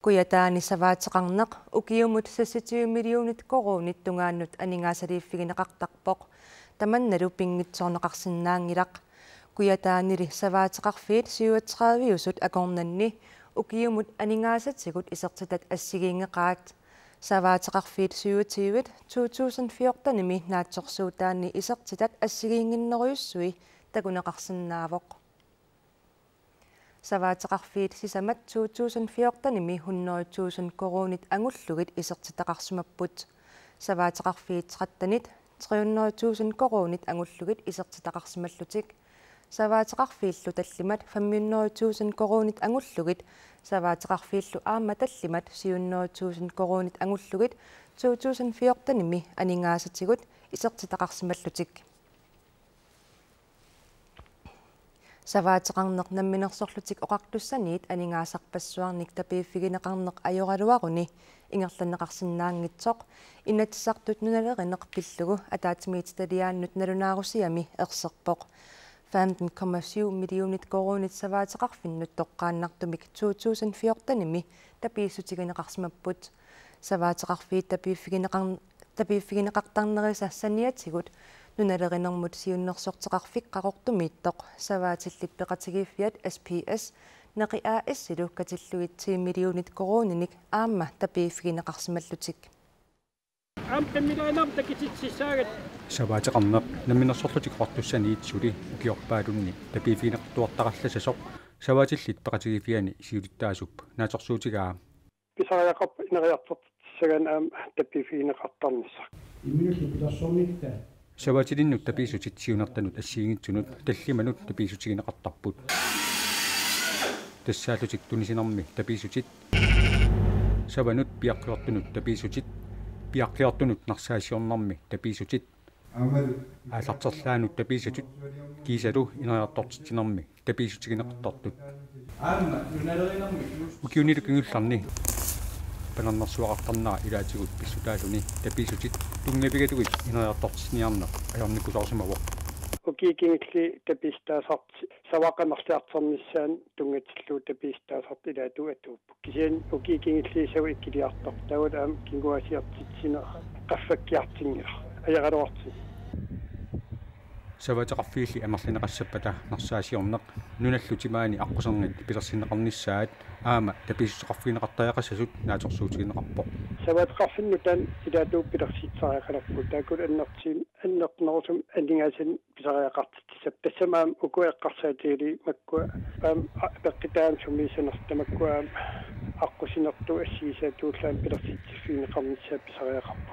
Kuyataani savaatiqarneq ukiumut 60 millionit korunit tungaannut aningaasaliiffigineqartarpoq tamannalu pingitsoorneqarsinnaangilaq kuyataanili savaatiqarfiit 37 akornanni ukiumut aningaasatigut isertitat assigiingeqaat savaatiqarfiit 27 2014 naatsorsuutaanni isertitat assigiinginneruyussui takuneqarsinnaavoq savaatiqarfiit sisamat 2014 100,000 korunit angullugit isertitaqarsumapput savaatiqarfiit qattanit 300,000 korunit angullugit isertitaqarsimallutik savaatiqarfiillu tallimat 500,000 korunit angullugit savaatiqarfiillu aamma tallimat 700,000 korunit angullugit 2014 aningaasatigut isertitaqarsimallutik savaatiqarneq namminersorlutik oqartussaniit aningaasarpassuarnik tapiiffigineqarneq ajoraluaruni ingerlaneqarsinnaangitsoq inatsisartut nunalerineq pillugu ataatimiitaliaannut nalunaarusiami erserpoq 15,7 millionit korunit savaatiqarfinnut toqqaannartumik 2014 tapiissutigineqarsimapput savaatiqarfiit tapiiffigineqartarnerisa saniatigut nunalerinermut siunnersorteqarfiqqaqortumiittoq savaatillit peqatigiiffiat SPS naqi AS-ilu katillugit 10 millionit koruninik aamma tapiiffigineqarsimallutik ампамилаанаар такититсисаагат саваатеқарнеқ намминерсорлутик қортуссаниитсули укиорпаалунни тапииффигинеқартуартақарласасоқ саваатиллит пеқатигиффиани сиулиттаасуп нааторсуутигаа писариақарпа инериартортсаган аам тапииффигинеқартарнисса имминулли пилерсорникта саваатилиннут тапиисутит сиунертанут ассиингитсунут таллиманут тапиисутигинеқартарпут тассаалутик тунисинерми тапиисутит саванут пиаққиортунут тапиисутит пиаққиортунут нарсаасиорнэрми тапиисутит аалартерлаанут тапиисутит кисалу инериартортитинерми тапиисутигинеқартартут укиунилу кингулларни панарнэрсуақартарнера илаатигут писсутаалуни тапиисутит тунгапигатугит инериартортисниарнеқ аёрникусаарсимавоқ укикингилли тапистаасарт савақанерлиартернissaан тунгатиллуу тапистаасарт илаату атууппу кисиан укикингилли сау иккилиартар тауат аам кингуасиартитсина qaffakkiartingila ajaqaluarti саваатеқарфиилли амерлинеқассаппата нарсаасиорнеқ нуналлутимаани аққусернит пилерсинеқарнissaат аама таписсуқарфигинеқартаяқассасут нааторсуутигинеқарпо саваатеқарфиннутан илаатуу пилерситсариақаларпу таакут аннернерусум аннингасин писариақартитсап тассамаам укуэққарсаатигили маккуа аам пеққитаам сумисанертамаккуа аққусинерту ассигисаатууллаан пилерситсиффигинеқарнissaап писариақарпу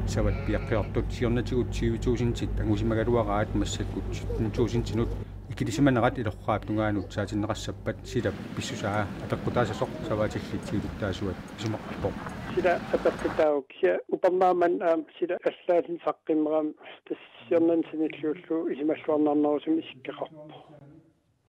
сават пиаққиартут сиорнатигут 20,000-тит ангусимагалуараат массаккут 17,000-тинут икилисиманерат илорраап тунгаанут саатиннеқассаппат сила писсусаа апеққутаасасоқ саваатиллит сиулуттаасуат исумаққипоқ сила апеққутаау кися упаммааман аам сила аллаасин саққиммерам тассиорнан синиллууллу исималлуарнарнерусум исиккеқарпу